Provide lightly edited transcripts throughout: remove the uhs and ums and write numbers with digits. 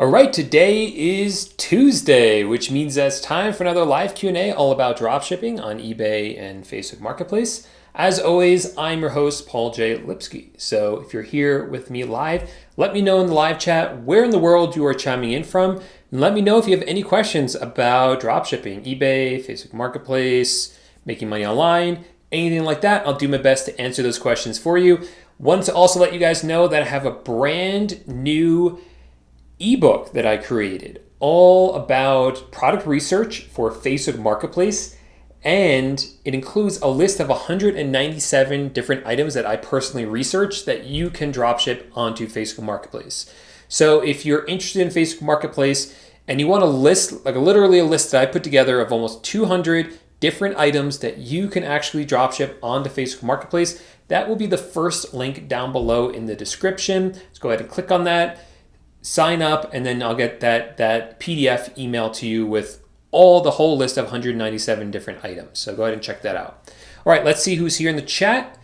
All right, today is Tuesday, which means that it's time for another live Q&A all about dropshipping on eBay and Facebook Marketplace. As always, I'm your host, Paul J Lipsky. So if you're here with me live, let me know in the live chat where in the world you are chiming in from, and let me know if you have any questions about dropshipping, eBay, Facebook Marketplace, making money online, anything like that. I'll do my best to answer those questions for you. Want to also let you guys know that I have a brand new ebook that I created all about product research for Facebook Marketplace, and it includes a list of 197 different items that I personally researched that you can dropship onto Facebook Marketplace. So if you're interested in Facebook Marketplace and you want a list, like literally a list that I put together of almost 200 different items that you can actually dropship onto Facebook Marketplace, that will be the first link down below in the description. Let's go ahead and click on that. Sign up, and then I'll get that PDF email to you with the whole list of 197 different items. So go ahead and check that out. All right, let's see who's here in the chat.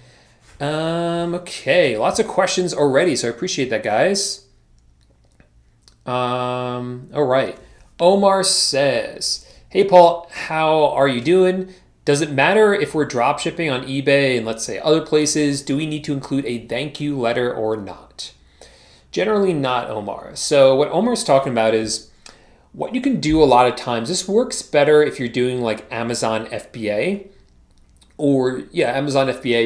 Okay, lots of questions already, so I appreciate that, guys. All right, Omar says, hey Paul, how are you doing? Does it matter if we're dropshipping on eBay and let's say other places? Do we need to include a thank you letter or not? Generally not, Omar. So what Omar's talking about is what you can do a lot of times. This works better if you're doing like Amazon FBA or Amazon FBA.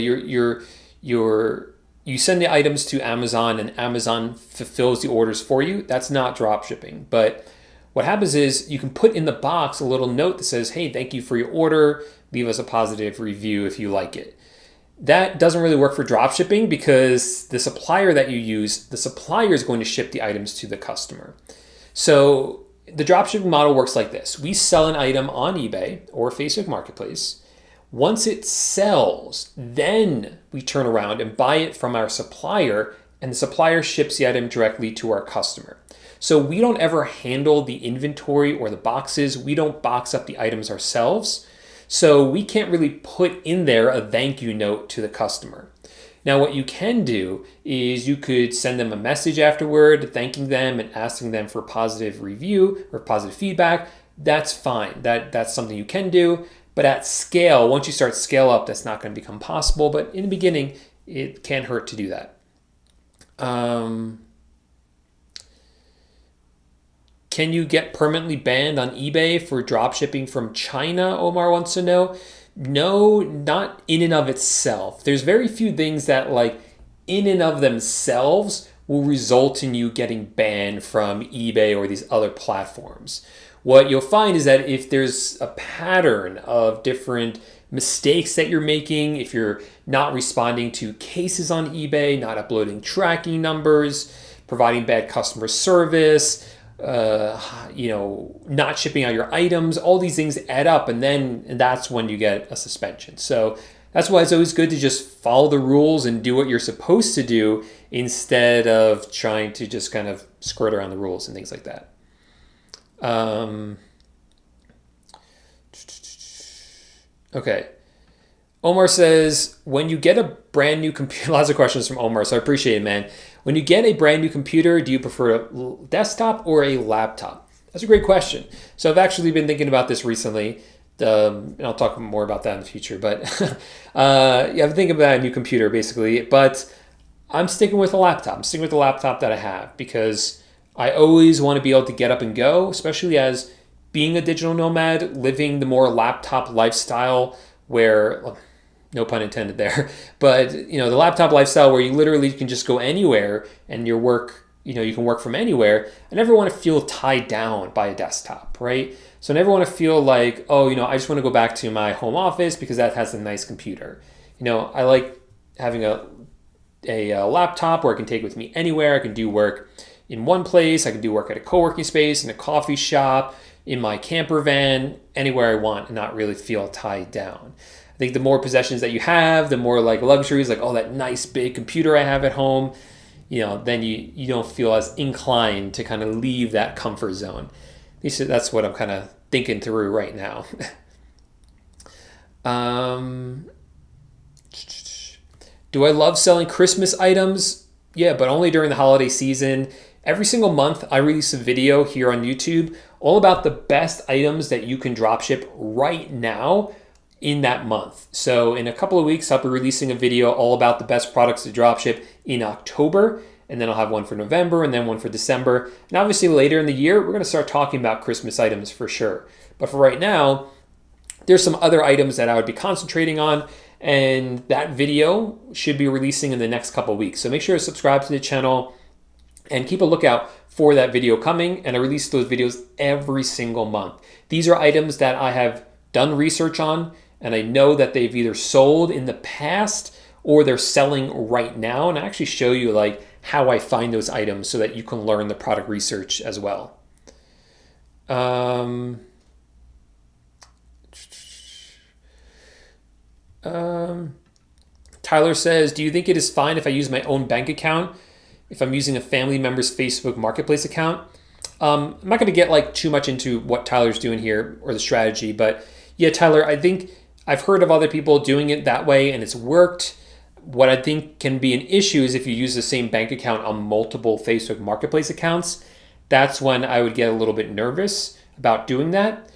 You send the items to Amazon and Amazon fulfills the orders for you. That's not drop shipping. But what happens is you can put in the box a little note that says, hey, thank you for your order. Leave us a positive review if you like it. That doesn't really work for drop shipping because the supplier that you use, the supplier is going to ship the items to the customer. So the dropshipping model works like this. We sell an item on eBay or Facebook Marketplace. Once it sells, then we turn around and buy it from our supplier, and the supplier ships the item directly to our customer. So we don't ever handle the inventory or the boxes. We don't box up the items ourselves. So we can't really put in there a thank you note to the customer. Now, what you can do is you could send them a message afterward, thanking them and asking them for positive review or positive feedback. That's fine. That's something you can do. But at scale, once you start scale up, that's not going to become possible. But in the beginning, it can't hurt to do that. Can you get permanently banned on eBay for drop shipping from China? Omar wants to know. No, not in and of itself. There's very few things that like in and of themselves will result in you getting banned from eBay or these other platforms. What you'll find is that if there's a pattern of different mistakes that you're making, if you're not responding to cases on eBay, not uploading tracking numbers, providing bad customer service, not shipping out your items, all these things add up, and that's when you get a suspension. So that's why it's always good to just follow the rules and do what you're supposed to do instead of trying to just kind of skirt around the rules and things like that. Okay. Omar says, when you get a brand new computer, lots of questions from Omar, so I appreciate it, man. When you get a brand new computer, do you prefer a desktop or a laptop? That's a great question. So I've actually been thinking about this recently, and I'll talk more about that in the future. But I've been thinking about a new computer, basically. But I'm sticking with a laptop. I'm sticking with the laptop that I have because I always want to be able to get up and go, especially as being a digital nomad, living the more laptop lifestyle where... no pun intended there, but the laptop lifestyle where you literally can just go anywhere and your work, you can work from anywhere. I never want to feel tied down by a desktop, right? So I never want to feel like, I just want to go back to my home office because that has a nice computer. I like having a laptop where I can take with me anywhere. I can do work in one place. I can do work at a co-working space, in a coffee shop, in my camper van, anywhere I want and not really feel tied down. I think the more possessions that you have, the more like luxuries, like, that nice big computer I have at home, then you don't feel as inclined to kind of leave that comfort zone. At least that's what I'm kind of thinking through right now. Do I love selling Christmas items? Yeah, but only during the holiday season. Every single month, I release a video here on YouTube all about the best items that you can dropship right now in that month. So in a couple of weeks, I'll be releasing a video all about the best products to dropship in October, and then I'll have one for November and then one for December. And obviously later in the year, we're gonna start talking about Christmas items for sure. But for right now, there's some other items that I would be concentrating on, and that video should be releasing in the next couple of weeks. So make sure to subscribe to the channel and keep a lookout for that video coming. And I release those videos every single month. These are items that I have done research on, and I know that they've either sold in the past or they're selling right now. And I actually show you like how I find those items so that you can learn the product research as well. Tyler says, do you think it is fine if I use my own bank account if I'm using a family member's Facebook Marketplace account? I'm not going to get like too much into what Tyler's doing here or the strategy, but yeah, Tyler, I think I've heard of other people doing it that way and it's worked. What I think can be an issue is if you use the same bank account on multiple Facebook Marketplace accounts. That's when I would get a little bit nervous about doing that.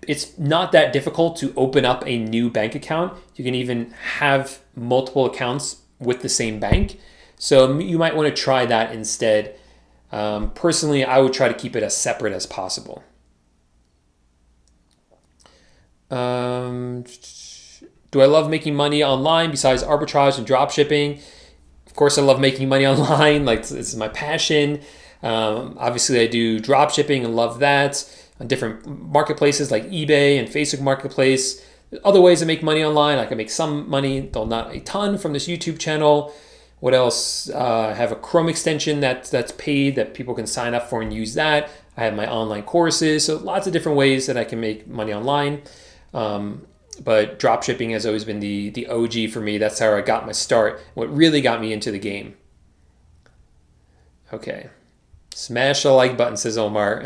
It's not that difficult to open up a new bank account. You can even have multiple accounts with the same bank. So you might want to try that instead. Personally, I would try to keep it as separate as possible. Do I love making money online besides arbitrage and dropshipping? Of course, I love making money online. Like, this is my passion. Obviously, I do dropshipping and love that on different marketplaces like eBay and Facebook Marketplace. Other ways to make money online, I can make some money, though not a ton, from this YouTube channel. What else? I have a Chrome extension that's paid that people can sign up for and use that. I have my online courses, so lots of different ways that I can make money online. But dropshipping has always been the OG for me. That's how I got my start, what really got me into the game. Okay. Smash the like button, says Omar.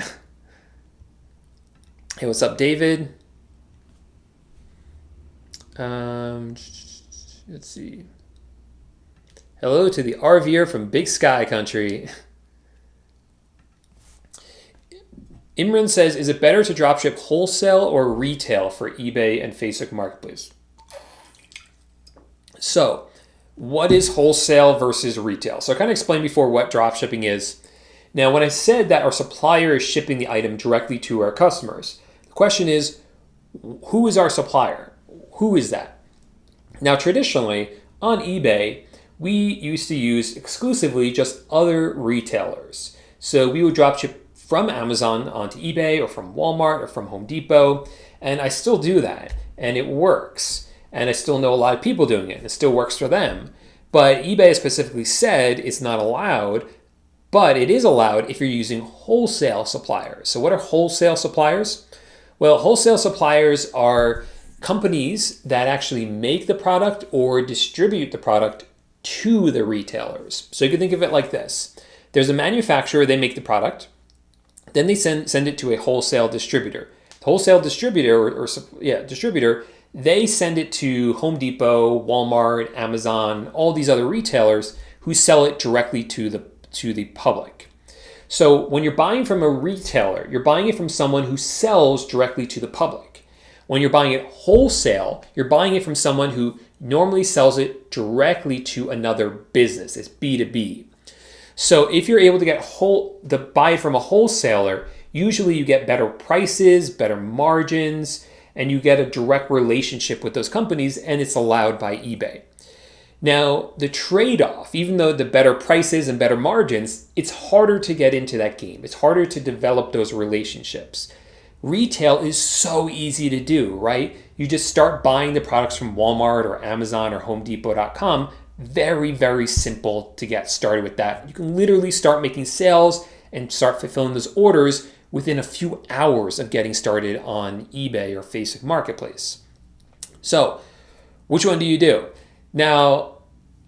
Hey, what's up, David? Let's see. Hello to the RVer from Big Sky Country. Imran says, is it better to dropship wholesale or retail for eBay and Facebook Marketplace? So, what is wholesale versus retail? So I kind of explained before what dropshipping is. Now, when I said that our supplier is shipping the item directly to our customers, the question is, who is our supplier? Who is that? Now, traditionally, on eBay, we used to use exclusively just other retailers. So we would dropship from Amazon onto eBay or from Walmart or from Home Depot. And I still do that. And it works. And I still know a lot of people doing it. And it still works for them. But eBay specifically said it's not allowed. But it is allowed if you're using wholesale suppliers. So what are wholesale suppliers? Well, wholesale suppliers are companies that actually make the product or distribute the product to the retailers. So you can think of it like this. There's a manufacturer, they make the product. Then they send it to a wholesale distributor. The wholesale distributor, distributor, they send it to Home Depot, Walmart, Amazon, all these other retailers who sell it directly to the public. So when you're buying from a retailer, you're buying it from someone who sells directly to the public. When you're buying it wholesale, you're buying it from someone who normally sells it directly to another business. It's B2B. So if you're able to buy it from a wholesaler, usually you get better prices, better margins, and you get a direct relationship with those companies, and it's allowed by eBay. Now, the trade-off, even though the better prices and better margins, it's harder to get into that game. It's harder to develop those relationships. Retail is so easy to do, right? You just start buying the products from Walmart or Amazon or HomeDepot.com. Very, very simple to get started with that. You can literally start making sales and start fulfilling those orders within a few hours of getting started on eBay or Facebook Marketplace. So, which one do you do? Now,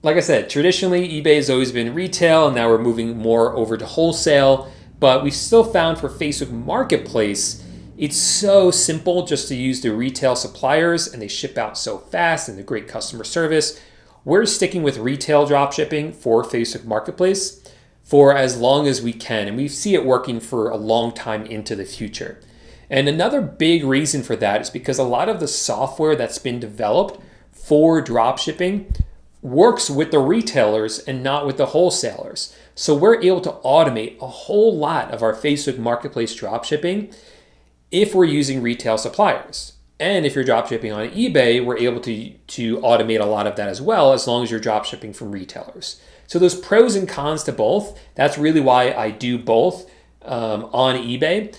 like I said, traditionally eBay has always been retail, and now we're moving more over to wholesale, but we still found for Facebook Marketplace, it's so simple just to use the retail suppliers, and they ship out so fast and the great customer service. We're sticking with retail dropshipping for Facebook Marketplace. for as long as we can. And we see it working for a long time into the future. And another big reason for that is because a lot of the software that's been developed for dropshipping works with the retailers and not with the wholesalers. So we're able to automate a whole lot of our Facebook Marketplace dropshipping if we're using retail suppliers. And if you're dropshipping on eBay, we're able to automate a lot of that as well, as long as you're dropshipping from retailers. So there's pros and cons to both. That's really why I do both on eBay.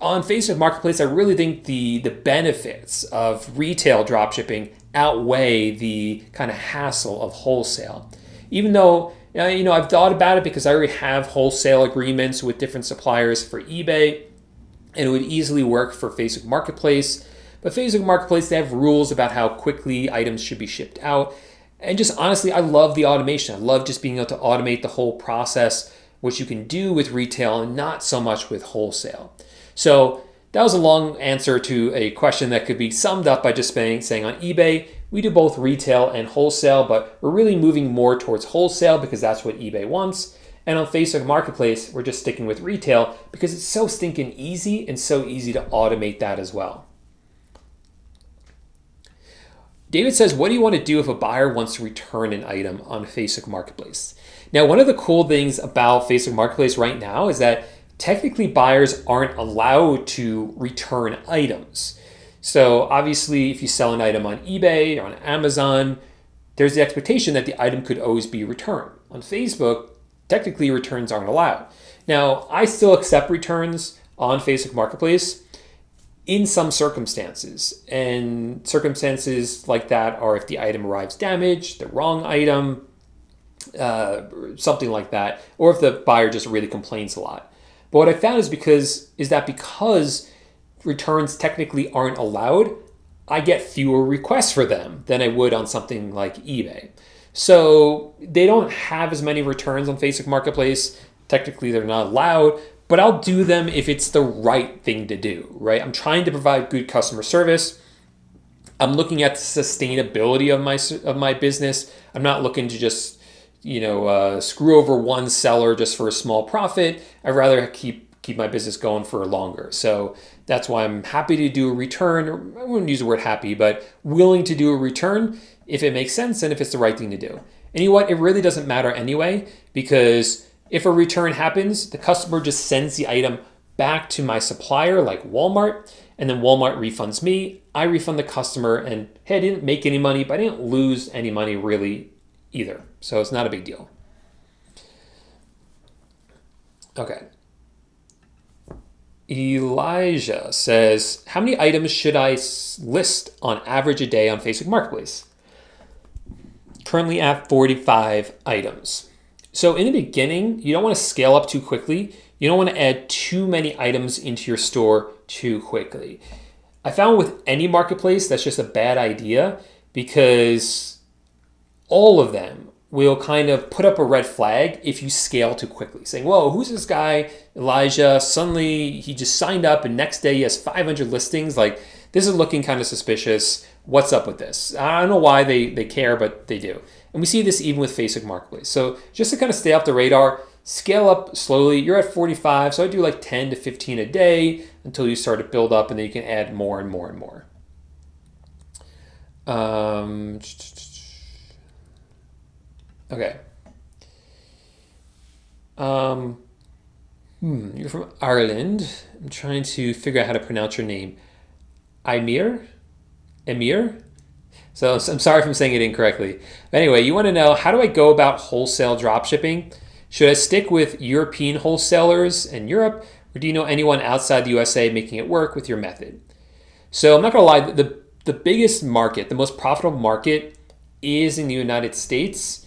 On Facebook Marketplace, I really think the benefits of retail dropshipping outweigh the kind of hassle of wholesale. Even though, I've thought about it because I already have wholesale agreements with different suppliers for eBay, and it would easily work for Facebook Marketplace. But Facebook Marketplace, they have rules about how quickly items should be shipped out. And just honestly, I love the automation. I love just being able to automate the whole process, which you can do with retail and not so much with wholesale. So that was a long answer to a question that could be summed up by just saying on eBay, we do both retail and wholesale, but we're really moving more towards wholesale because that's what eBay wants. And on Facebook Marketplace, we're just sticking with retail because it's so stinking easy and so easy to automate that as well. David says, what do you want to do if a buyer wants to return an item on Facebook Marketplace? Now, one of the cool things about Facebook Marketplace right now is that technically buyers aren't allowed to return items. So obviously, if you sell an item on eBay or on Amazon, there's the expectation that the item could always be returned. On Facebook, technically returns aren't allowed. Now, I still accept returns on Facebook Marketplace in some circumstances. And circumstances like that are if the item arrives damaged, the wrong item, something like that, or if the buyer just really complains a lot. But what I found is that because returns technically aren't allowed, I get fewer requests for them than I would on something like eBay. So they don't have as many returns on Facebook Marketplace. Technically, they're not allowed, but I'll do them if it's the right thing to do, right? I'm trying to provide good customer service. I'm looking at the sustainability of my business. I'm not looking to just screw over one seller just for a small profit. I'd rather keep my business going for longer. So that's why I'm happy to do a return. Or I wouldn't use the word happy, but willing to do a return if it makes sense and if it's the right thing to do. And you know what? It really doesn't matter anyway, because if a return happens, the customer just sends the item back to my supplier like Walmart, and then Walmart refunds me. I refund the customer, and hey, I didn't make any money, but I didn't lose any money really either. So it's not a big deal. Okay. Elijah says, how many items should I list on average a day on Facebook Marketplace? Currently at 45 items. So in the beginning, you don't want to scale up too quickly. You don't want to add too many items into your store too quickly. I found with any marketplace, that's just a bad idea because all of them will kind of put up a red flag if you scale too quickly, saying, whoa, who's this guy, Elijah? Suddenly he just signed up and next day he has 500 listings. Like, this is looking kind of suspicious. What's up with this? I don't know why they care, but they do. And we see this even with Facebook Marketplace. So just to kind of stay off the radar, scale up slowly. You're at 45, so I do like 10 to 15 a day until you start to build up, and then you can add more and more and more. Okay. You're from Ireland. I'm trying to figure out how to pronounce your name. Emir? So I'm sorry if I'm saying it incorrectly. But anyway, you want to know, how do I go about wholesale dropshipping? Should I stick with European wholesalers in Europe, or do you know anyone outside the USA making it work with your method? So I'm not going to lie, the biggest market, the most profitable market is in the United States.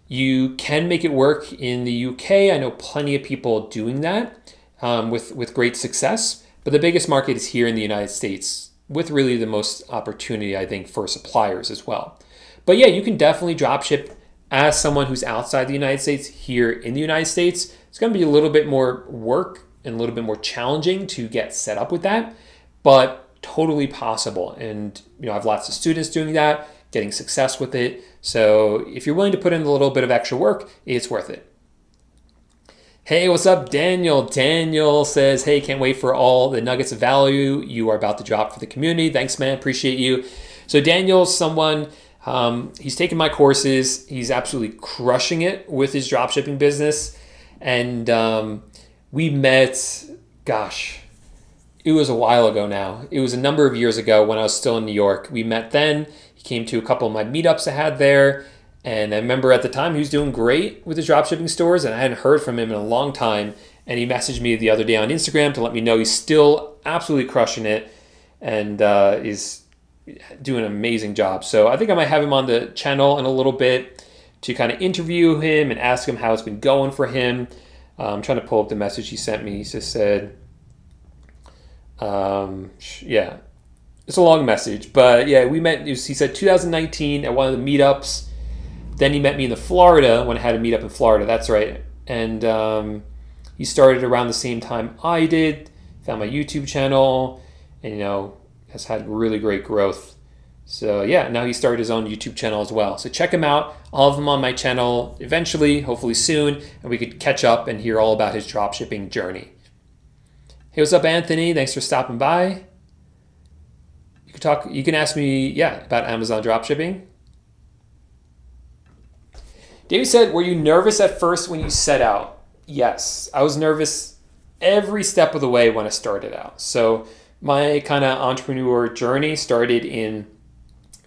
You can make it work in the UK. I know plenty of people doing that with great success, but the biggest market is here in the United States, with really the most opportunity, I think, for suppliers as well. But yeah, you can definitely dropship as someone who's outside the United States here in the United States. It's going to be a little bit more work and a little bit more challenging to get set up with that, but totally possible. And I have lots of students doing that, getting success with it. So if you're willing to put in a little bit of extra work, it's worth it. Hey, what's up, Daniel? Daniel says, hey, can't wait for all the nuggets of value you are about to drop for the community. Thanks, man. Appreciate you. So Daniel's someone, he's taken my courses. He's absolutely crushing it with his dropshipping business. And we met, gosh, it was a while ago now. It was a number of years ago when I was still in New York. We met then. He came to a couple of my meetups I had there. And I remember at the time he was doing great with his dropshipping stores, and I hadn't heard from him in a long time. And he messaged me the other day on Instagram to let me know he's still absolutely crushing it and is doing an amazing job. So I think I might have him on the channel in a little bit to kind of interview him and ask him how it's been going for him. I'm trying to pull up the message he sent me. He just said, yeah, it's a long message, but yeah, we met. He said 2019 at one of the meetups. Then he met me in Florida when I had a meetup in Florida. That's right. And he started around the same time I did, found my YouTube channel, and, has had really great growth. So yeah, now he started his own YouTube channel as well. So check him out. I'll have him on my channel eventually, hopefully soon, and we could catch up and hear all about his dropshipping journey. Hey, what's up, Anthony? Thanks for stopping by. You can ask me, about Amazon dropshipping. David said, were you nervous at first when you set out? Yes, I was nervous every step of the way when I started out. So my kind of entrepreneur journey started in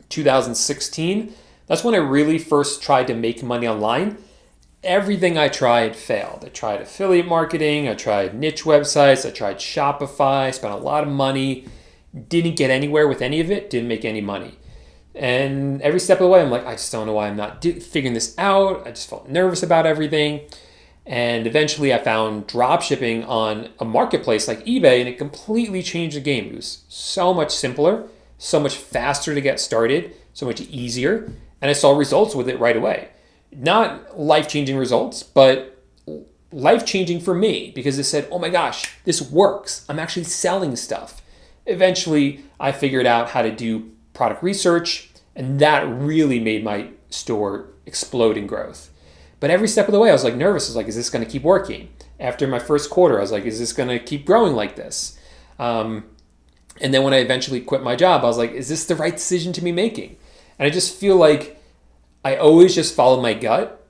2016. That's when I really first tried to make money online. Everything I tried failed. I tried affiliate marketing, I tried niche websites, I tried Shopify, spent a lot of money, didn't get anywhere with any of it, didn't make any money. And every step of the way, I'm like, I just don't know why I'm not figuring this out. I just felt nervous about everything. And eventually I found dropshipping on a marketplace like eBay, and it completely changed the game. It was so much simpler, so much faster to get started, so much easier. And I saw results with it right away. Not life-changing results, but life-changing for me, because it said, oh my gosh, this works. I'm actually selling stuff. Eventually, I figured out how to do product research, and that really made my store explode in growth. But every step of the way, I was like nervous. I was like, is this going to keep working? After my first quarter, I was like, is this going to keep growing like this? And then when I eventually quit my job, I was like, is this the right decision to be making? And I just feel like I always just followed my gut,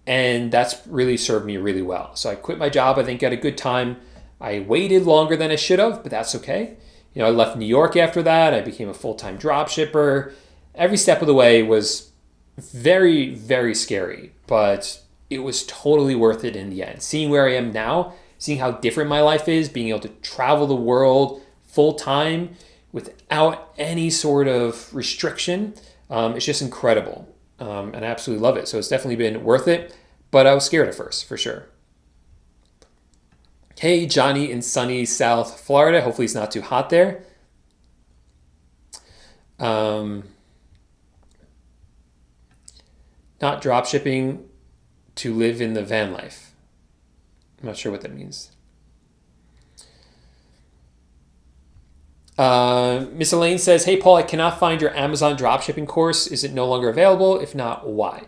and that's really served me really well. So I quit my job, I think, at a good time. I waited longer than I should have, but that's okay. I left New York after that. I became a full-time drop shipper. Every step of the way was very, very scary, but it was totally worth it in the end. Seeing where I am now, seeing how different my life is, being able to travel the world full-time without any sort of restriction, it's just incredible. And I absolutely love it. So it's definitely been worth it, but I was scared at first, for sure. Hey, Johnny in sunny South Florida. Hopefully it's not too hot there. Not drop shipping to live in the van life. I'm not sure what that means. Miss Elaine says, hey, Paul, I cannot find your Amazon dropshipping course. Is it no longer available? If not, why?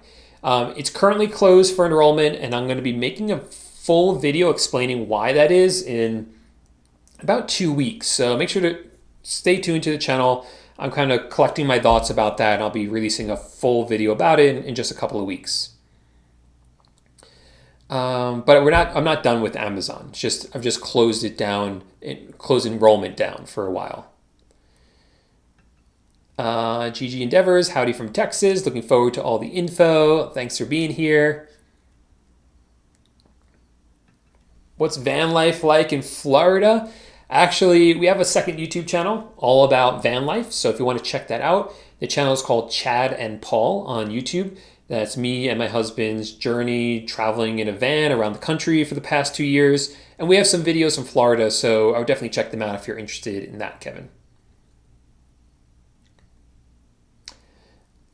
It's currently closed for enrollment, and I'm going to be making a full video explaining why that is in about 2 weeks. So make sure to stay tuned to the channel. I'm kind of collecting my thoughts about that, and I'll be releasing a full video about it in just a couple of weeks. But I'm not done with Amazon. I've just closed it down, closed enrollment down for a while. GG Endeavors, howdy from Texas. Looking forward to all the info. Thanks for being here. What's van life like in Florida? Actually, we have a second YouTube channel all about van life. So if you want to check that out, the channel is called Chad and Paul on YouTube. That's me and my husband's journey traveling in a van around the country for the past 2 years. And we have some videos from Florida, so I would definitely check them out if you're interested in that, Kevin.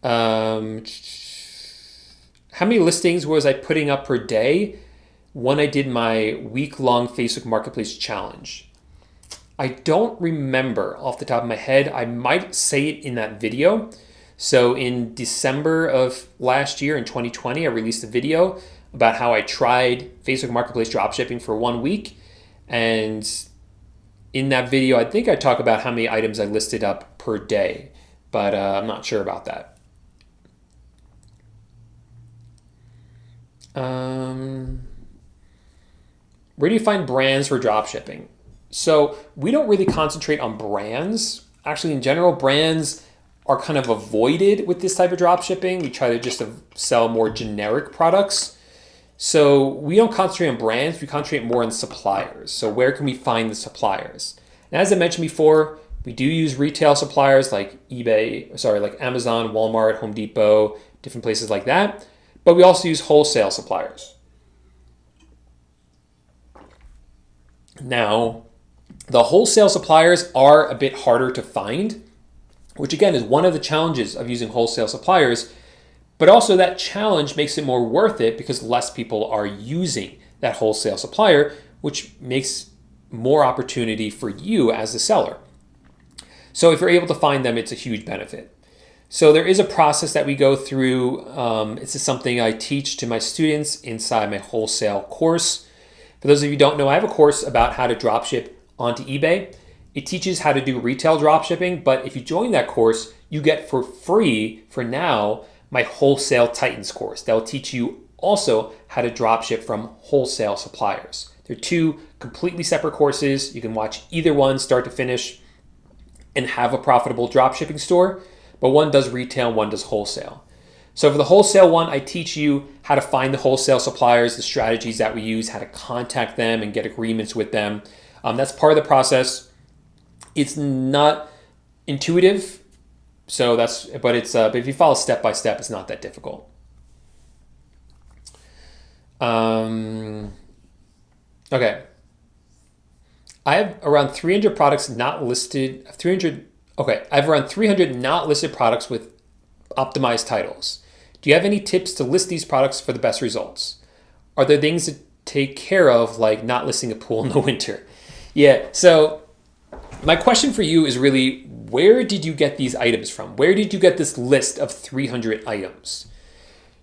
How many listings was I putting up per day when I did my week-long Facebook Marketplace challenge? I don't remember off the top of my head. I might say it in that video. So in December of last year, in 2020, I released a video about how I tried Facebook Marketplace dropshipping for 1 week. And in that video, I think I talk about how many items I listed up per day, but I'm not sure about that. Where do you find brands for dropshipping? So we don't really concentrate on brands. Actually, in general, brands are kind of avoided with this type of dropshipping. We try to just sell more generic products. So we don't concentrate on brands, we concentrate more on suppliers. So where can we find the suppliers? And as I mentioned before, we do use retail suppliers like like Amazon, Walmart, Home Depot, different places like that. But we also use wholesale suppliers. Now, the wholesale suppliers are a bit harder to find, which again is one of the challenges of using wholesale suppliers, but also that challenge makes it more worth it because less people are using that wholesale supplier, which makes more opportunity for you as the seller. So if you're able to find them, it's a huge benefit. So there is a process that we go through. This is something I teach to my students inside my wholesale course. For those of you who don't know, I have a course about how to dropship onto eBay. It teaches how to do retail dropshipping, but if you join that course, you get for free, for now, my Wholesale Titans course. That will teach you also how to dropship from wholesale suppliers. They're two completely separate courses. You can watch either one start to finish and have a profitable dropshipping store, but one does retail, one does wholesale. So for the wholesale one, I teach you how to find the wholesale suppliers, the strategies that we use, how to contact them and get agreements with them. That's part of the process. It's not intuitive, but if you follow step by step, it's not that difficult. Okay. I have around 300 products not listed. I have around 300 not listed products with optimized titles. Do you have any tips to list these products for the best results? Are there things to take care of, like not listing a pool in the winter? Yeah, so my question for you is really, where did you get these items from? Where did you get this list of 300 items?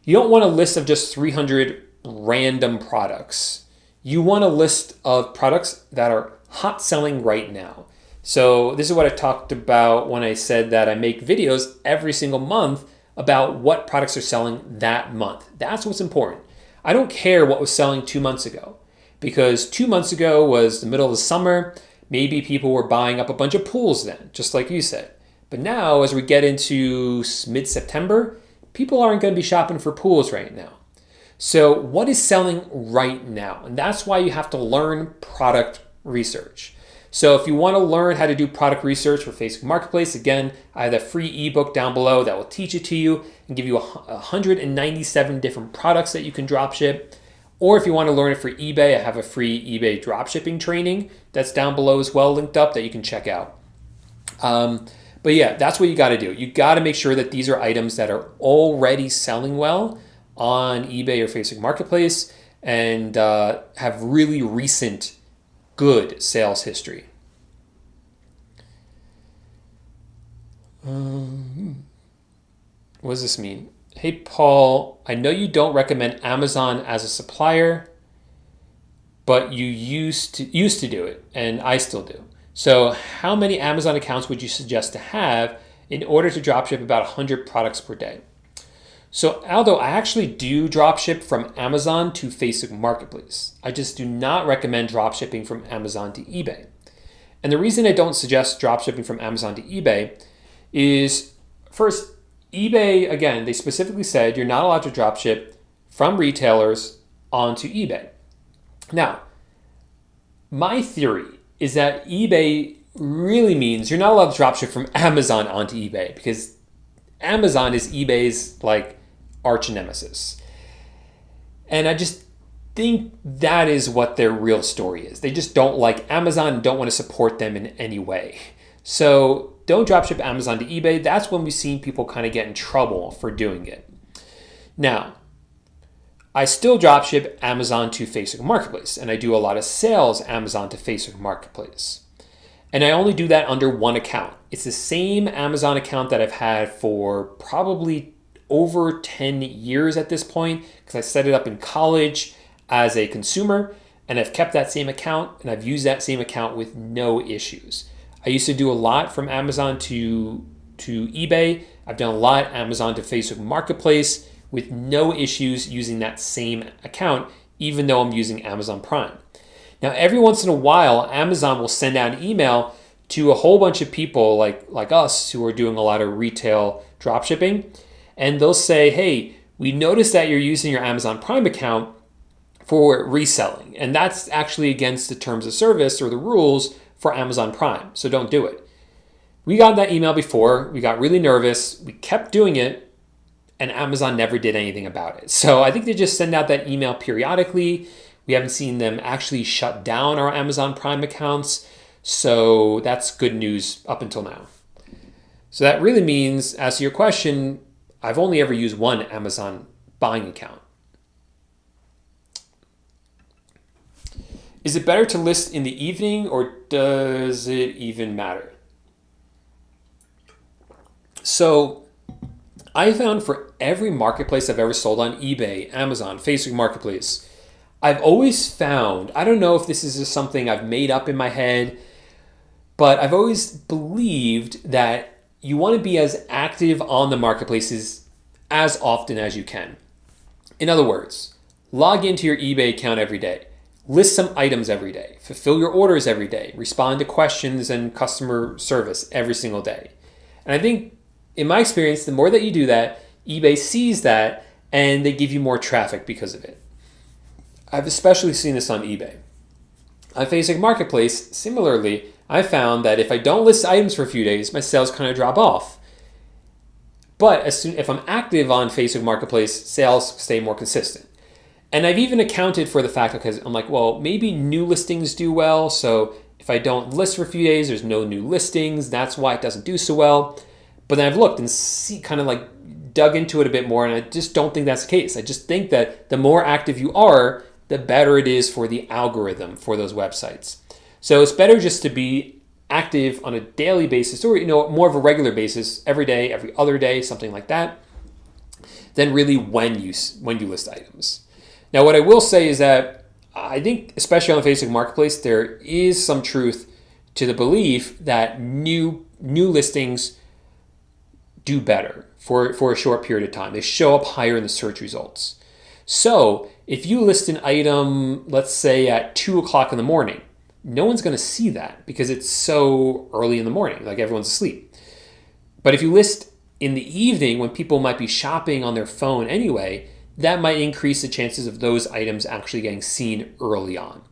You don't want a list of just 300 random products. You want a list of products that are hot selling right now. So this is what I talked about when I said that I make videos every single month about what products are selling that month. That's what's important. I don't care what was selling 2 months ago, because 2 months ago was the middle of the summer. Maybe people were buying up a bunch of pools then, just like you said. But now, as we get into mid-September, people aren't going to be shopping for pools right now. So what is selling right now? And that's why you have to learn product research. So if you want to learn how to do product research for Facebook Marketplace, again, I have a free ebook down below that will teach it to you and give you 197 different products that you can dropship. Or if you want to learn it for eBay, I have a free eBay dropshipping training that's down below as well, linked up, that you can check out. But yeah, that's what you got to do. You got to make sure that these are items that are already selling well on eBay or Facebook Marketplace and have really recent good sales history. What does this mean? Hey, Paul, I know you don't recommend Amazon as a supplier, but you used to do it, and I still do. So how many Amazon accounts would you suggest to have in order to dropship about 100 products per day? So Aldo, I actually do dropship from Amazon to Facebook Marketplace. I just do not recommend dropshipping from Amazon to eBay. And the reason I don't suggest dropshipping from Amazon to eBay is, first, eBay, again, they specifically said you're not allowed to dropship from retailers onto eBay. Now, my theory is that eBay really means you're not allowed to dropship from Amazon onto eBay, because Amazon is eBay's arch nemesis. And I just think that is what their real story is. They just don't like Amazon and don't want to support them in any way. So don't dropship Amazon to eBay. That's when we've seen people kind of get in trouble for doing it. Now, I still dropship Amazon to Facebook Marketplace, and I do a lot of sales Amazon to Facebook Marketplace. And I only do that under one account. It's the same Amazon account that I've had for probably over 10 years at this point because I set it up in college as a consumer, and I've kept that same account and I've used that same account with no issues. I used to do a lot from Amazon to eBay. I've done a lot Amazon to Facebook Marketplace with no issues using that same account, even though I'm using Amazon Prime. Now, every once in a while, Amazon will send out an email to a whole bunch of people like us who are doing a lot of retail dropshipping, and they'll say, hey, we noticed that you're using your Amazon Prime account for reselling, and that's actually against the terms of service or the rules for Amazon Prime, so don't do it. We got that email before, we got really nervous, we kept doing it, and Amazon never did anything about it. So I think they just send out that email periodically. We haven't seen them actually shut down our Amazon Prime accounts, so that's good news up until now. So that really means, as to your question, I've only ever used one Amazon buying account. Is it better to list in the evening, or does it even matter? So I found for every marketplace I've ever sold on eBay, Amazon, Facebook Marketplace, I've always found, I don't know if this is just something I've made up in my head, but I've always believed that you want to be as active on the marketplaces as often as you can. In other words, log into your eBay account every day. List some items every day, fulfill your orders every day, respond to questions and customer service every single day. And I think in my experience, the more that you do that, eBay sees that and they give you more traffic because of it. I've especially seen this on eBay. On Facebook Marketplace, similarly, I found that if I don't list items for a few days, my sales kind of drop off. But if I'm active on Facebook Marketplace, sales stay more consistent. And I've even accounted for the fact, because I'm like, well, maybe new listings do well. So if I don't list for a few days, there's no new listings. That's why it doesn't do so well. But then I've looked and kind of dug into it a bit more. And I just don't think that's the case. I just think that the more active you are, the better it is for the algorithm for those websites. So it's better just to be active on a daily basis, or more of a regular basis, every day, every other day, something like that, than really when you list items. Now, what I will say is that I think, especially on the Facebook Marketplace, there is some truth to the belief that new listings do better for a short period of time. They show up higher in the search results. So if you list an item, let's say at 2 o'clock in the morning, no one's going to see that because it's so early in the morning, like everyone's asleep. But if you list in the evening when people might be shopping on their phone anyway, that might increase the chances of those items actually getting seen early on.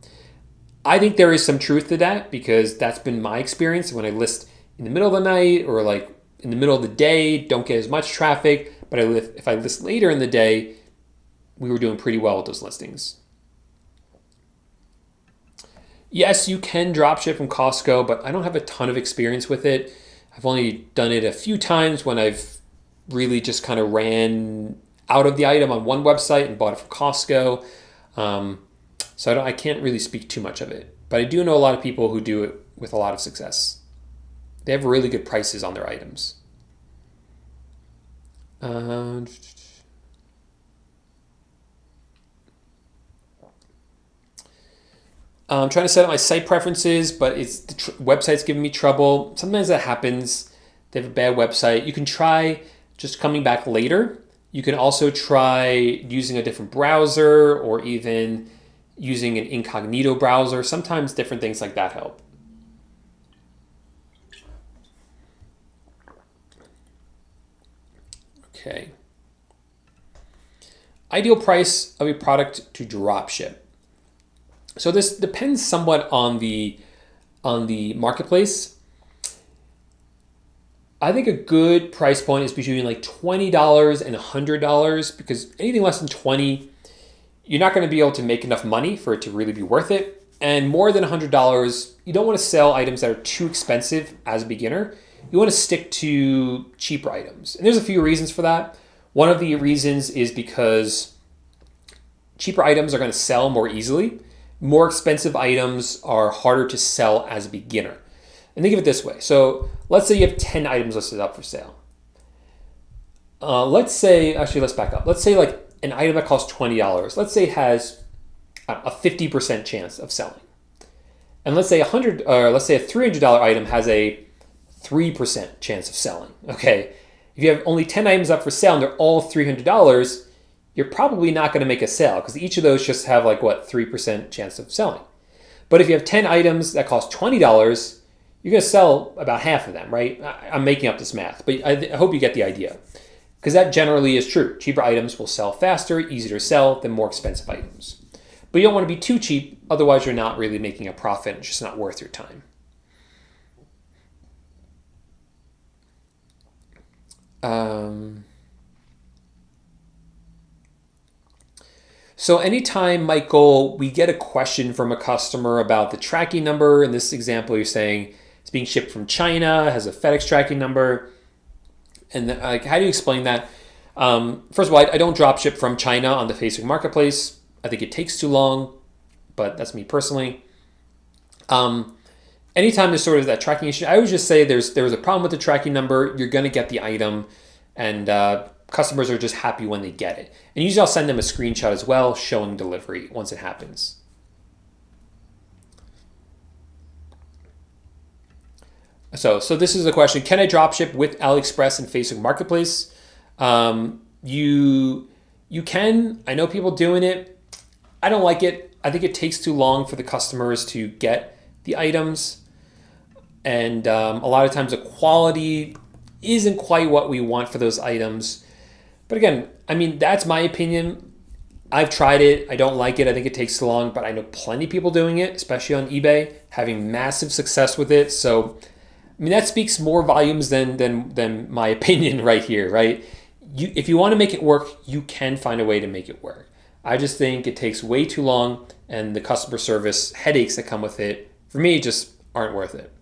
I think there is some truth to that because that's been my experience. When I list in the middle of the night or like in the middle of the day, don't get as much traffic. But if I list later in the day, we were doing pretty well with those listings. Yes, you can dropship from Costco, but I don't have a ton of experience with it. I've only done it a few times when I've really just kind of ran out of the item on one website and bought it from Costco. So I can't really speak too much of it. But I do know a lot of people who do it with a lot of success. They have really good prices on their items. I'm trying to set up my site preferences, but the website's giving me trouble. Sometimes that happens. They have a bad website. You can try just coming back later. You can also try using a different browser or even using an incognito browser. Sometimes different things like that help. Okay. Ideal price of a product to dropship. So this depends somewhat on the marketplace. I think a good price point is between like $20 and $100, because anything less than $20, you're not going to be able to make enough money for it to really be worth it. And more than $100, you don't want to sell items that are too expensive as a beginner. You want to stick to cheaper items. And there's a few reasons for that. One of the reasons is because cheaper items are going to sell more easily. More expensive items are harder to sell as a beginner. And think of it this way. So let's say you have 10 items listed up for sale. let's say, actually, let's back up. Let's say like an item that costs $20. Let's say has a 50% chance of selling. And let's say let's say a $300 item has a 3% chance of selling. Okay. If you have only 10 items up for sale and they're all $300, you're probably not going to make a sale because each of those just have like 3% chance of selling. But if you have 10 items that cost $20, you're going to sell about half of them, right? I'm making up this math, but I hope you get the idea because that generally is true. Cheaper items will sell faster, easier to sell than more expensive items. But you don't want to be too cheap, otherwise you're not really making a profit. It's just not worth your time. So anytime, Michael, we get a question from a customer about the tracking number, in this example, you're saying it's being shipped from China, has a FedEx tracking number, and then, how do you explain that? First of all, I don't drop ship from China on the Facebook Marketplace. I think it takes too long, but that's me personally. Anytime there's sort of that tracking issue, I would just say there was a problem with the tracking number. You're going to get the item, and customers are just happy when they get it. And usually I'll send them a screenshot as well showing delivery once it happens. So this is a question. Can I dropship with Aliexpress and Facebook Marketplace? You can. I know people doing it. I don't like it. I think it takes too long for the customers to get the items. And a lot of times the quality isn't quite what we want for those items. But again, I mean, that's my opinion. I've tried it. I don't like it. I think it takes too long, but I know plenty of people doing it, especially on eBay, having massive success with it. So, I mean, that speaks more volumes than my opinion right here, right? If you want to make it work, you can find a way to make it work. I just think it takes way too long, and the customer service headaches that come with it, for me, just aren't worth it.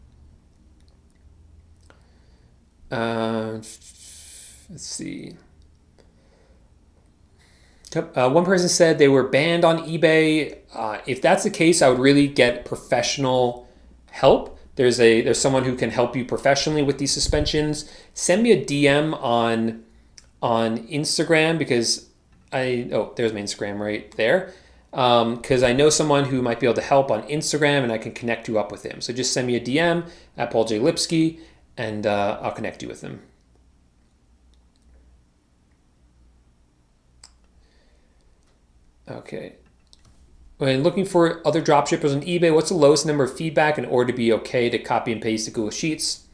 Let's see. One person said they were banned on eBay. If that's the case, I would really get professional help. There's someone who can help you professionally with these suspensions. Send me a DM on Instagram because there's my Instagram right there. Because I know someone who might be able to help on Instagram and I can connect you up with him. So just send me a DM at Paul J Lipsky and I'll connect you with him. Okay. When looking for other dropshippers on eBay, what's the lowest number of feedback in order to be okay to copy and paste to Google Sheets?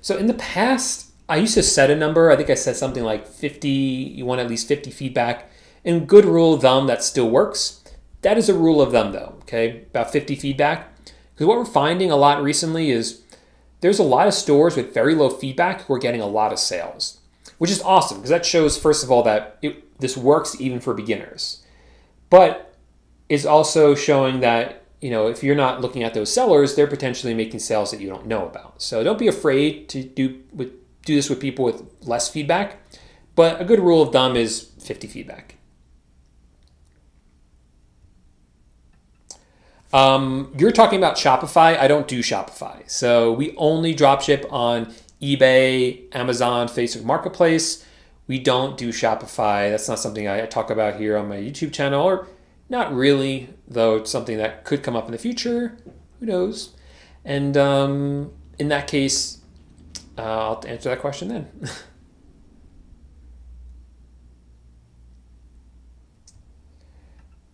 So in the past, I used to set a number. I think I said something like 50. You want at least 50 feedback. And good rule of thumb, that still works. That is a rule of thumb though, okay? About 50 feedback. Because what we're finding a lot recently is there's a lot of stores with very low feedback who are getting a lot of sales, which is awesome because that shows, first of all, that this works even for beginners. But it's also showing that, if you're not looking at those sellers, they're potentially making sales that you don't know about. So don't be afraid to do this with people with less feedback. But a good rule of thumb is 50 feedback. You're talking about Shopify. I don't do Shopify. So we only dropship on eBay, Amazon, Facebook Marketplace. We don't do Shopify. That's not something I talk about here on my YouTube channel, or not really, though it's something that could come up in the future. Who knows? And in that case, I'll answer that question then.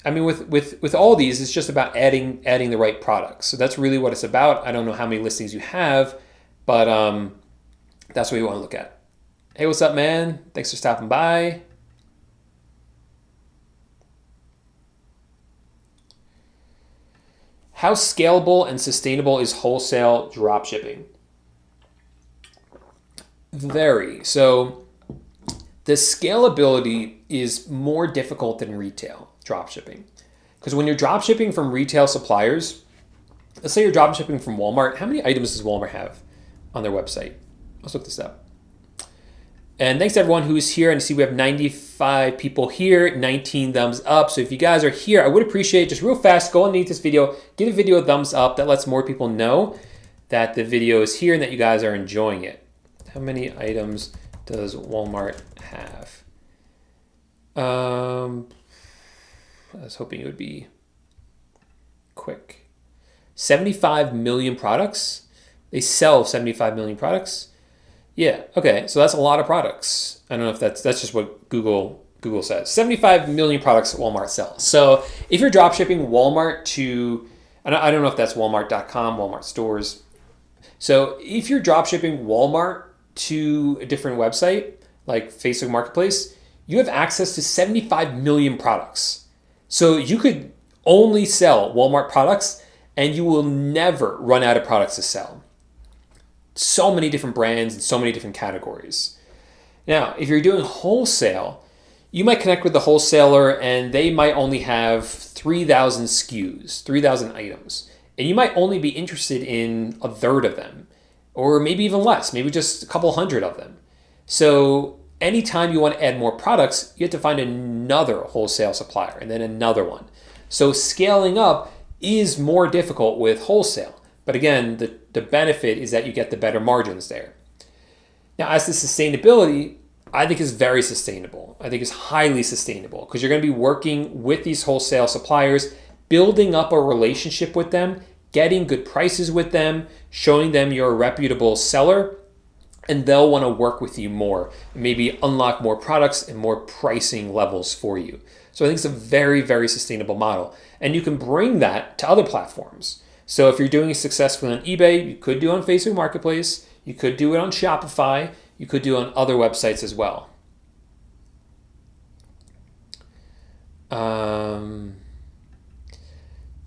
I mean, with all these, it's just about adding the right products. So that's really what it's about. I don't know how many listings you have, but that's what you want to look at. Hey, what's up, man? Thanks for stopping by. How scalable and sustainable is wholesale dropshipping? Very. So the scalability is more difficult than retail dropshipping. Because when you're dropshipping from retail suppliers, let's say you're dropshipping from Walmart. How many items does Walmart have on their website? Let's look this up. And thanks to everyone who's here. And see we have 95 people here, 19 thumbs up. So if you guys are here, I would appreciate, just real fast, go underneath this video, give the video a thumbs up. That lets more people know that the video is here and that you guys are enjoying it. How many items does Walmart have? I was hoping it would be quick. 75 million products. They sell 75 million products. Yeah, okay, so that's a lot of products. I don't know if that's just what Google says. 75 million products that Walmart sells. So if you're dropshipping Walmart to, I don't know if that's Walmart.com, Walmart stores. So if you're dropshipping Walmart to a different website, like Facebook Marketplace, you have access to 75 million products. So you could only sell Walmart products and you will never run out of products to sell. So many different brands and so many different categories. Now, if you're doing wholesale, you might connect with the wholesaler and they might only have 3,000 SKUs, 3,000 items. And you might only be interested in a third of them, or maybe even less, maybe just a couple hundred of them. So anytime you want to add more products, you have to find another wholesale supplier and then another one. So scaling up is more difficult with wholesale. But again, the benefit is that you get the better margins there. Now, as to sustainability, I think is very sustainable. I think it's highly sustainable because you're going to be working with these wholesale suppliers, building up a relationship with them, getting good prices with them, showing them you're a reputable seller, and they'll want to work with you more, maybe unlock more products and more pricing levels for you. So I think it's a very, very sustainable model. And you can bring that to other platforms. So if you're doing it successfully on eBay, you could do it on Facebook Marketplace, you could do it on Shopify, you could do it on other websites as well.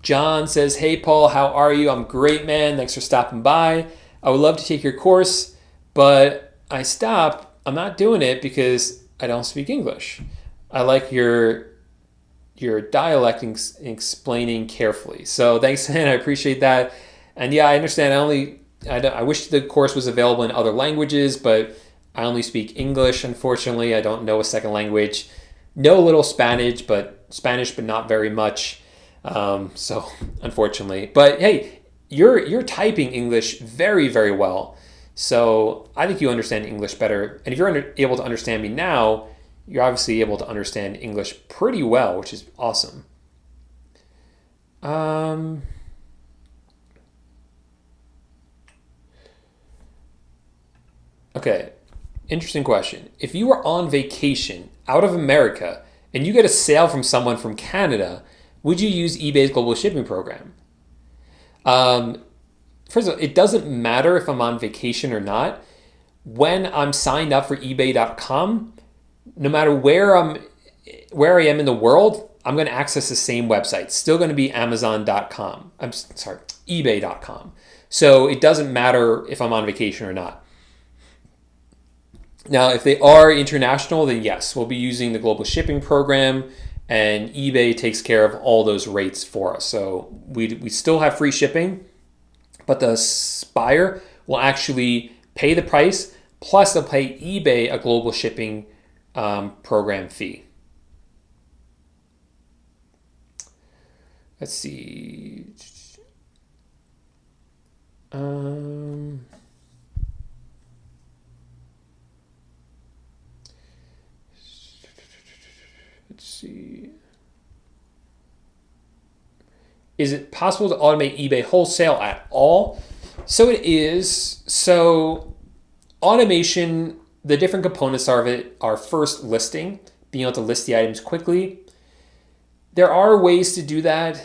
John says, hey Paul, how are you? I'm great, man. Thanks for stopping by. I would love to take your course, but I stopped. I'm not doing it because I don't speak English. I like your dialect explaining carefully. So thanks, man. I appreciate that. And yeah, I understand. I wish the course was available in other languages, but I only speak English, unfortunately. I don't know a second language. Know a little Spanish, but not very much. So unfortunately, but hey, you're typing English very, very well. So I think you understand English better. And if you're able to understand me now, you're obviously able to understand English pretty well, which is awesome. Okay, interesting question. If you were on vacation out of America and you get a sale from someone from Canada, would you use eBay's global shipping program? First of all, it doesn't matter if I'm on vacation or not. When I'm signed up for eBay.com, no matter where I am in the world, I'm going to access the same website. It's still going to be Amazon.com. I'm sorry, eBay.com. So it doesn't matter if I'm on vacation or not. Now, if they are international, then yes, we'll be using the global shipping program, and eBay takes care of all those rates for us. So we still have free shipping, but the buyer will actually pay the price, plus they'll pay eBay a global shipping program fee. Let's see. Let's see. Is it possible to automate eBay wholesale at all? So it is. So automation, the different components of it are first listing, being able to list the items quickly. There are ways to do that.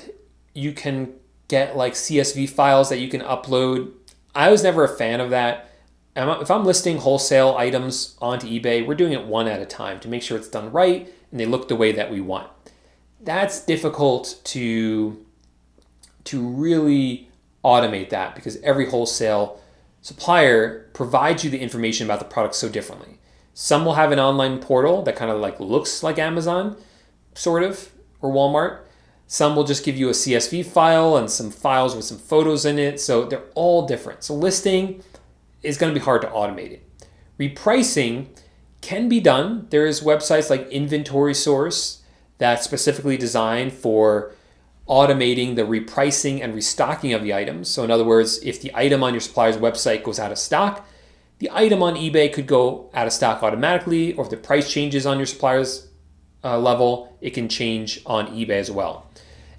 You can get like CSV files that you can upload. I was never a fan of that. If I'm listing wholesale items onto eBay, we're doing it one at a time to make sure it's done right and they look the way that we want. That's difficult to really automate that because every wholesale supplier provides you the information about the product so differently. Some will have an online portal that kind of like looks like Amazon, sort of, or Walmart. Some will just give you a CSV file and some files with some photos in it. So they're all different. So listing is going to be hard to automate it. Repricing can be done. There's websites like Inventory Source that's specifically designed for automating the repricing and restocking of the items. So in other words, if the item on your supplier's website goes out of stock, the item on eBay could go out of stock automatically, or if the price changes on your supplier's level, it can change on eBay as well.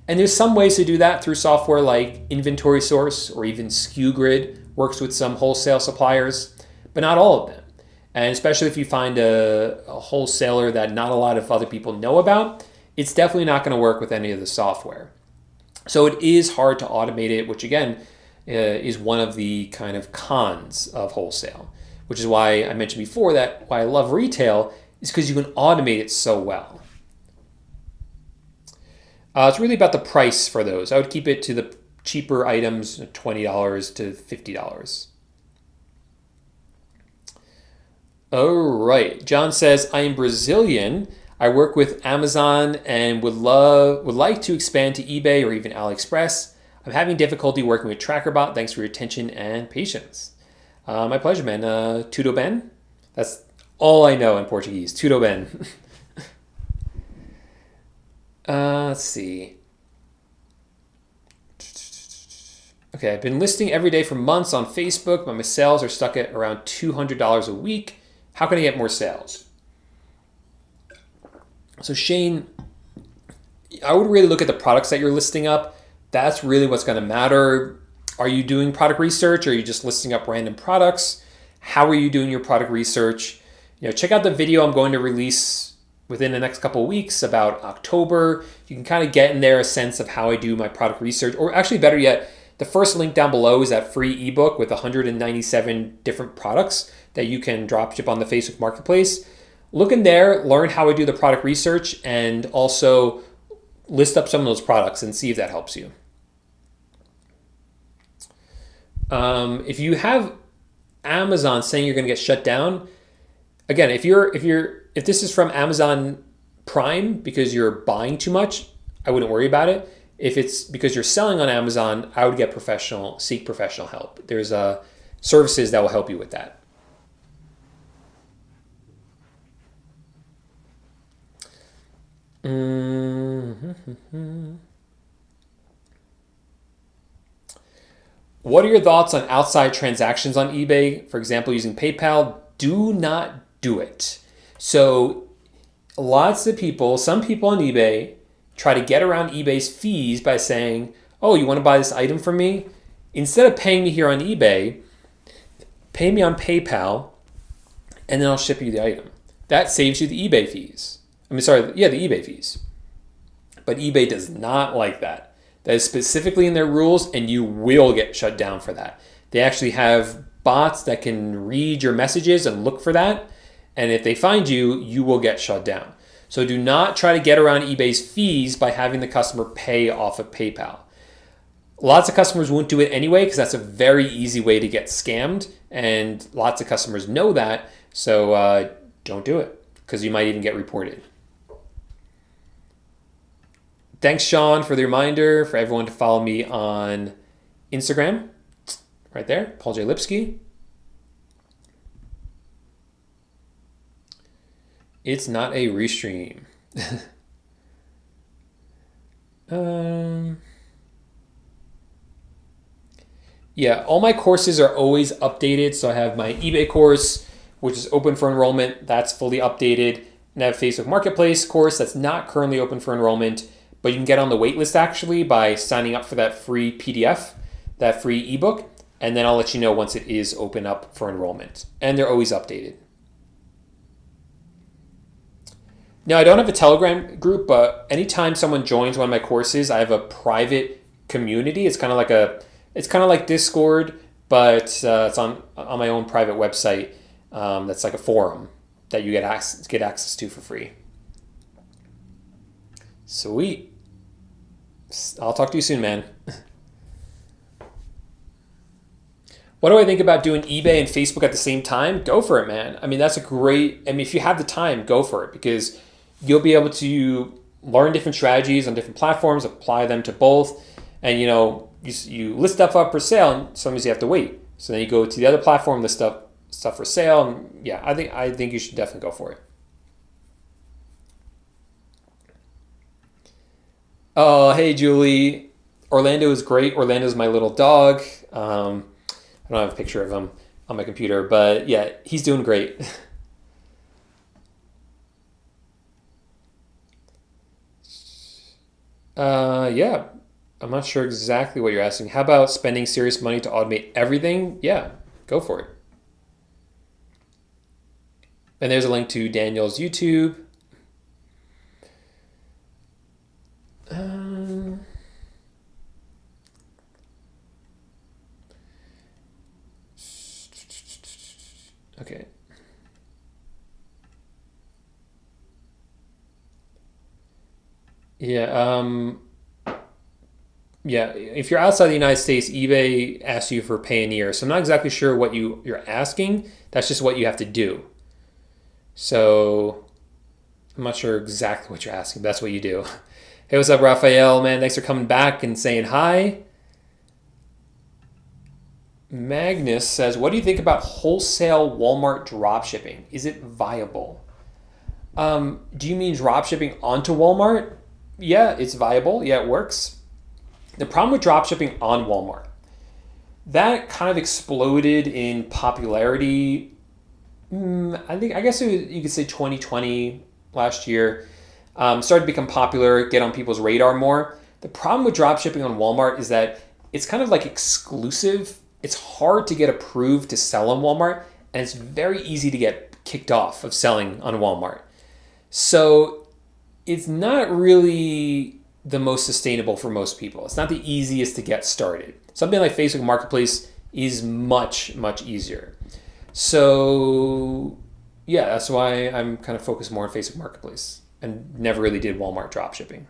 And there's some ways to do that through software like Inventory Source or even SKU Grid works with some wholesale suppliers, but not all of them. And especially if you find a wholesaler that not a lot of other people know about, it's definitely not going to work with any of the software. So it is hard to automate it, which again is one of the kind of cons of wholesale, which is why I mentioned before that why I love retail is because you can automate it so well. It's really about the price for those. I would keep it to the cheaper items, $20 to $50. All right. John says, I am Brazilian. I work with Amazon and would like to expand to eBay or even Aliexpress. I'm having difficulty working with TrackerBot. Thanks for your attention and patience. My pleasure, man. Tudo bem? That's all I know in Portuguese. Tudo bem. Let's see. Okay, I've been listing every day for months on Facebook, but my sales are stuck at around $200 a week. How can I get more sales? So Shane, I would really look at the products that you're listing up. That's really what's going to matter. Are you doing product research? Or are you just listing up random products? How are you doing your product research? Check out the video I'm going to release within the next couple of weeks about October. You can kind of get in there a sense of how I do my product research, or actually better yet, the first link down below is that free ebook with 197 different products that you can dropship on the Facebook Marketplace. Look in there, learn how I do the product research, and also list up some of those products and see if that helps you. If you have Amazon saying you're going to get shut down, again, if this is from Amazon Prime because you're buying too much, I wouldn't worry about it. If it's because you're selling on Amazon, I would seek professional help. There's services that will help you with that. What are your thoughts on outside transactions on eBay? For example, using PayPal. Do not do it. So some people on eBay try to get around eBay's fees by saying, oh, you want to buy this item from me? Instead of paying me here on eBay, pay me on PayPal, and then I'll ship you the item. That saves you the eBay fees. the eBay fees. But eBay does not like that. That is specifically in their rules, and you will get shut down for that. They actually have bots that can read your messages and look for that. And if they find you, you will get shut down. So do not try to get around eBay's fees by having the customer pay off of PayPal. Lots of customers won't do it anyway because that's a very easy way to get scammed. And lots of customers know that. So don't do it because you might even get reported. Thanks, Sean, for the reminder for everyone to follow me on Instagram. Right there, Paul J Lipsky. It's not a restream. Yeah, all my courses are always updated. So I have my eBay course, which is open for enrollment. That's fully updated. And I have a Facebook Marketplace course that's not currently open for enrollment, but you can get on the wait list actually by signing up for that free PDF, that free ebook. And then I'll let you know once it is open up for enrollment. And they're always updated. Now, I don't have a Telegram group, but anytime someone joins one of my courses, I have a private community. It's kind of like Discord, but it's on my own private website. That's like a forum that you get access to for free. Sweet. I'll talk to you soon, man. What do I think about doing eBay and Facebook at the same time? Go for it, man. I mean, if you have the time, go for it because you'll be able to learn different strategies on different platforms, apply them to both. And, you list stuff up for sale and sometimes you have to wait. So then you go to the other platform, list up stuff for sale. And yeah, I think you should definitely go for it. Oh, hey, Julie. Orlando is great. Orlando's my little dog. I don't have a picture of him. on my computer. But yeah, he's doing great. Yeah, I'm not sure exactly what you're asking. How about spending serious money to automate everything? Yeah, go for it. And there's a link to Daniel's YouTube. Okay. Yeah. Yeah. If you're outside the United States, eBay asks you for Payoneer. So I'm not exactly sure what you're asking. That's just what you have to do. So I'm not sure exactly what you're asking, but that's what you do. Hey, what's up, Raphael? Man, thanks for coming back and saying hi. Magnus says, what do you think about wholesale Walmart dropshipping? Is it viable? Do you mean dropshipping onto Walmart? Yeah, it's viable. Yeah, it works. The problem with dropshipping on Walmart, that kind of exploded in popularity. I guess you could say 2020, last year. Started to become popular, get on people's radar more. The problem with dropshipping on Walmart is that it's kind of like exclusive. It's hard to get approved to sell on Walmart, and it's very easy to get kicked off of selling on Walmart. So it's not really the most sustainable for most people. It's not the easiest to get started. Something like Facebook Marketplace is much, much easier. So yeah, that's why I'm kind of focused more on Facebook Marketplace and never really did Walmart dropshipping.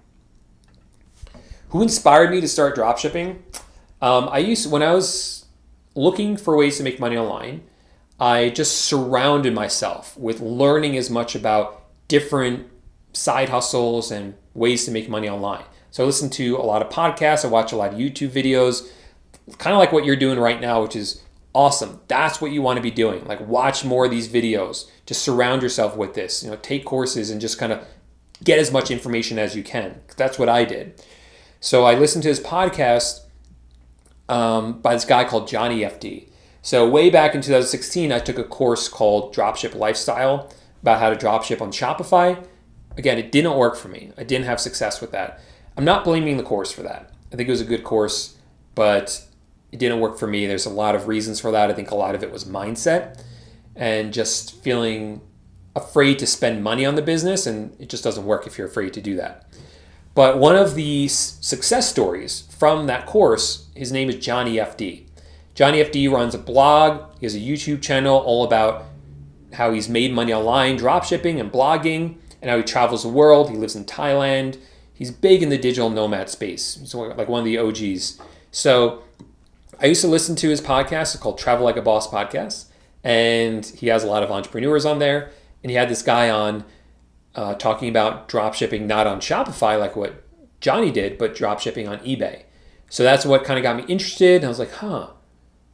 Who inspired me to start dropshipping? When I was looking for ways to make money online, I just surrounded myself with learning as much about different side hustles and ways to make money online. So I listen to a lot of podcasts, I watch a lot of YouTube videos, kind of like what you're doing right now, which is awesome. That's what you want to be doing. Like, watch more of these videos. Just surround yourself with this. Take courses and just kind of get as much information as you can. That's what I did. So I listened to his podcast by this guy called Johnny FD. So way back in 2016, I took a course called Dropship Lifestyle about how to dropship on Shopify. Again, it didn't work for me. I didn't have success with that. I'm not blaming the course for that. I think it was a good course, but it didn't work for me. There's a lot of reasons for that. I think a lot of it was mindset and just feeling afraid to spend money on the business, and it just doesn't work if you're afraid to do that. But one of the success stories from that course, his name is Johnny FD. Johnny FD runs a blog. He has a YouTube channel all about how he's made money online, dropshipping and blogging, and how he travels the world. He lives in Thailand. He's big in the digital nomad space. He's like one of the OGs. So I used to listen to his podcast. It's called Travel Like a Boss Podcast. And he has a lot of entrepreneurs on there. And he had this guy on talking about dropshipping, not on Shopify like what Johnny did, but dropshipping on eBay. So that's what kind of got me interested. And I was like,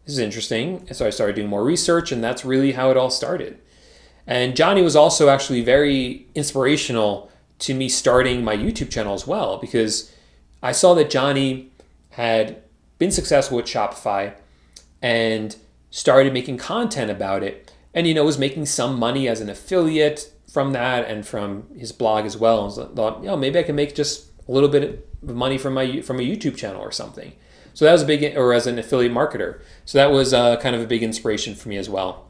this is interesting. And so I started doing more research, and that's really how it all started. And Johnny was also actually very inspirational to me starting my YouTube channel as well, because I saw that Johnny had been successful with Shopify and started making content about it, and was making some money as an affiliate from that and from his blog as well. And so I thought, maybe I can make just a little bit of money from a YouTube channel or something. So that was or as an affiliate marketer. So that was kind of a big inspiration for me as well.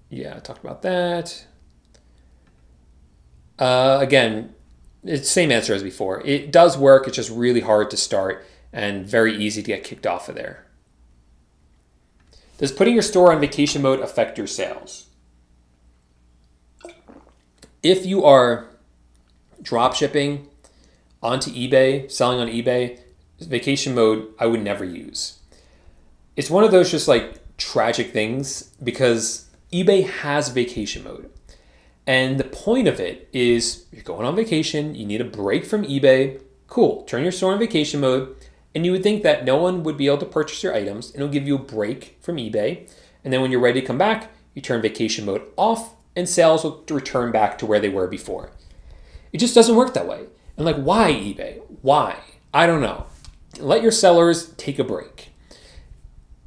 Yeah, I talked about that. Again, it's the same answer as before. It does work. It's just really hard to start and very easy to get kicked off of there. Does putting your store on vacation mode affect your sales? If you are drop shipping onto eBay, selling on eBay, vacation mode I would never use. It's one of those just like tragic things because eBay has vacation mode. And the point of it is you're going on vacation, you need a break from eBay. Cool, turn your store on vacation mode. And you would think that no one would be able to purchase your items and it'll give you a break from eBay. And then when you're ready to come back, you turn vacation mode off and sales will return back to where they were before. It just doesn't work that way. And like, why eBay? Why? I don't know. Let your sellers take a break.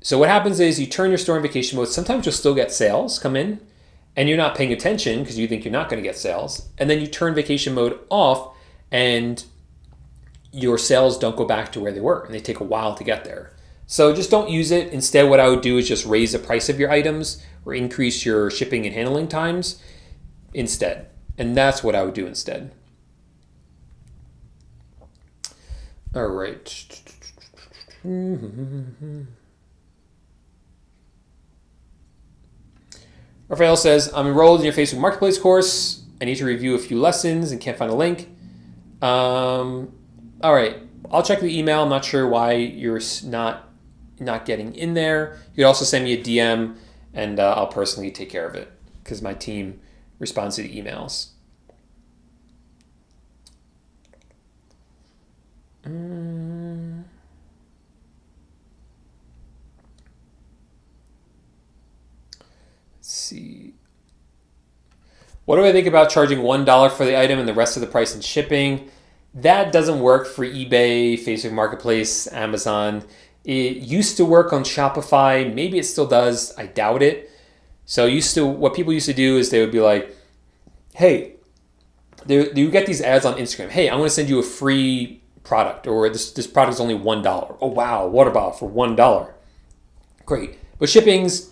So what happens is you turn your store in vacation mode. Sometimes you'll still get sales come in and you're not paying attention because you think you're not going to get sales. And then you turn vacation mode off and your sales don't go back to where they were and they take a while to get there. So just don't use it. Instead, what I would do is just raise the price of your items or increase your shipping and handling times instead. And that's what I would do instead. All right. Raphael says, I'm enrolled in your Facebook Marketplace course. I need to review a few lessons and can't find a link. All right. I'll check the email. I'm not sure why you're not getting in there. You could also send me a DM and I'll personally take care of it because my team responds to the emails. Let's see. What do I think about charging $1 for the item and the rest of the price in shipping? That doesn't work for eBay, Facebook Marketplace, Amazon. It used to work on Shopify. Maybe it still does. I doubt it. So what people used to do is they would be like, hey, you get these ads on Instagram. Hey, I'm going to send you a free product, or this product is only $1. Oh, wow. What about for $1? Great. But shipping's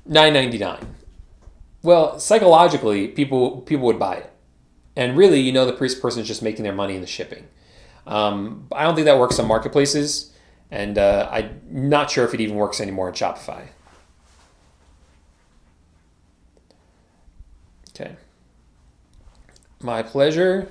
$9.99. Well, psychologically, people would buy it. And really, the person is just making their money in the shipping. I don't think that works on marketplaces. And I'm not sure if it even works anymore in Shopify. Okay. My pleasure.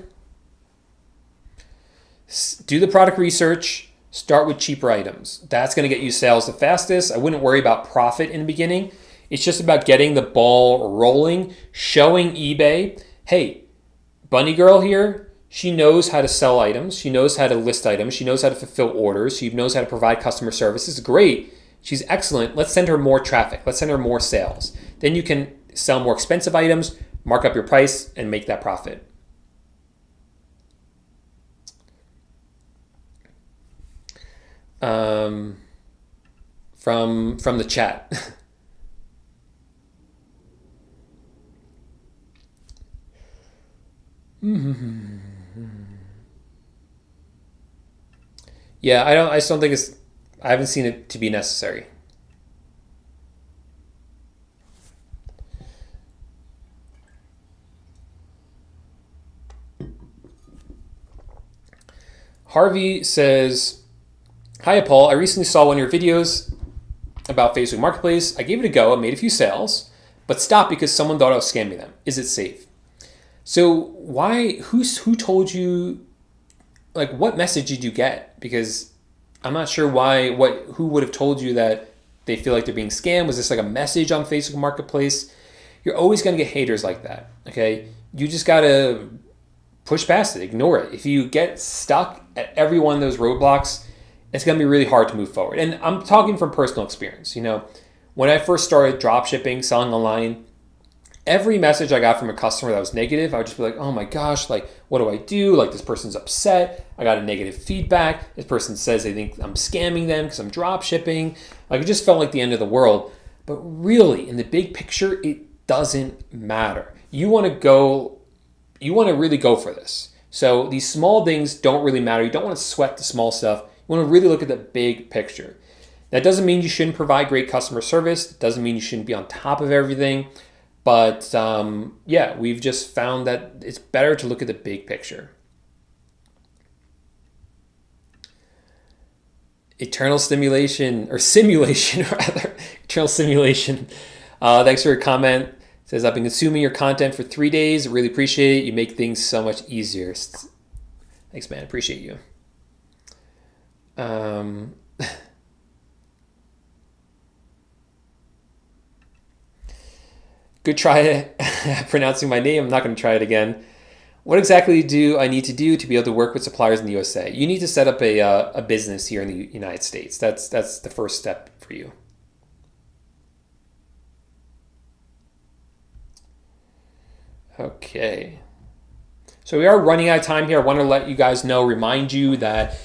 Do the product research. Start with cheaper items. That's going to get you sales the fastest. I wouldn't worry about profit in the beginning. It's just about getting the ball rolling, showing eBay, hey, Bunny Girl here, she knows how to sell items. She knows how to list items. She knows how to fulfill orders. She knows how to provide customer service. It's great. She's excellent. Let's send her more traffic. Let's send her more sales. Then you can sell more expensive items, mark up your price, and make that profit. From the chat. Yeah, I just don't think I haven't seen it to be necessary. Harvey says, hi, Paul. I recently saw one of your videos about Facebook Marketplace. I gave it a go. I made a few sales, but stopped because someone thought I was scamming them. Is it safe? So who told you, like, what message did you get? Because I'm not sure who would have told you that they feel like they're being scammed. Was this like a message on Facebook Marketplace? You're always going to get haters like that, okay? You just got to push past it, ignore it. If you get stuck at every one of those roadblocks, it's going to be really hard to move forward. And I'm talking from personal experience. When I first started dropshipping, selling online, every message I got from a customer that was negative, I would just be like, oh my gosh, like, what do I do? Like, this person's upset. I got a negative feedback. This person says they think I'm scamming them because I'm drop shipping. Like, it just felt like the end of the world. But really, in the big picture, it doesn't matter. You want to really go for this. So these small things don't really matter. You don't want to sweat the small stuff. You want to really look at the big picture. That doesn't mean you shouldn't provide great customer service. It doesn't mean you shouldn't be on top of everything. But we've just found that it's better to look at the big picture. Eternal simulation. Eternal simulation. Thanks for your comment. It says, I've been consuming your content for 3 days. Really appreciate it. You make things so much easier. Thanks, man. Appreciate you. Good try pronouncing my name. I'm not going to try it again. What exactly do I need to do to be able to work with suppliers in the USA? You need to set up a business here in the United States. That's the first step for you. Okay. So we are running out of time here. I want to let you guys know, remind you that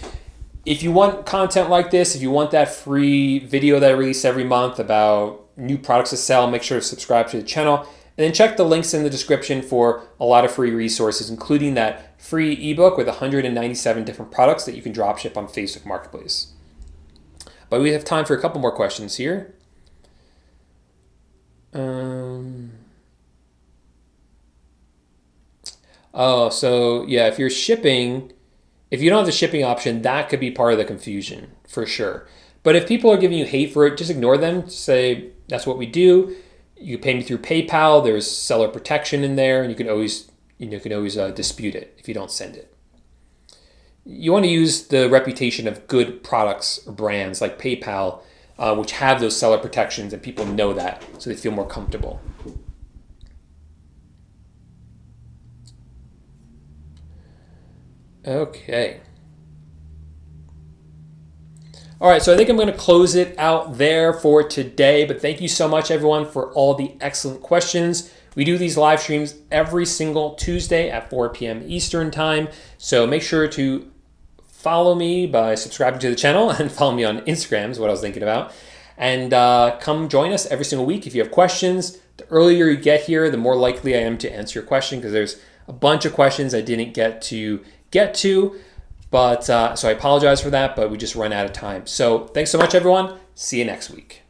If you want content like this, if you want that free video that I release every month about new products to sell, make sure to subscribe to the channel. And then check the links in the description for a lot of free resources, including that free ebook with 197 different products that you can dropship on Facebook Marketplace. But we have time for a couple more questions here. So yeah, if you're shipping, if you don't have the shipping option, that could be part of the confusion for sure. But if people are giving you hate for it, just ignore them. Say, that's what we do. You pay me through PayPal. There's seller protection in there, and you can always dispute it if you don't send it. You want to use the reputation of good products or brands like PayPal, which have those seller protections, and people know that, so they feel more comfortable. Okay. All right, so I think I'm going to close it out there for today, but thank you so much, everyone, for all the excellent questions. We do these live streams every single Tuesday at 4 p.m. Eastern time, so make sure to follow me by subscribing to the channel and follow me on Instagram is what I was thinking about. And come join us every single week if you have questions. The earlier you get here, the more likely I am to answer your question, because there's a bunch of questions I didn't get to. But so I apologize for that, but we just run out of time. So thanks so much, everyone. See you next week.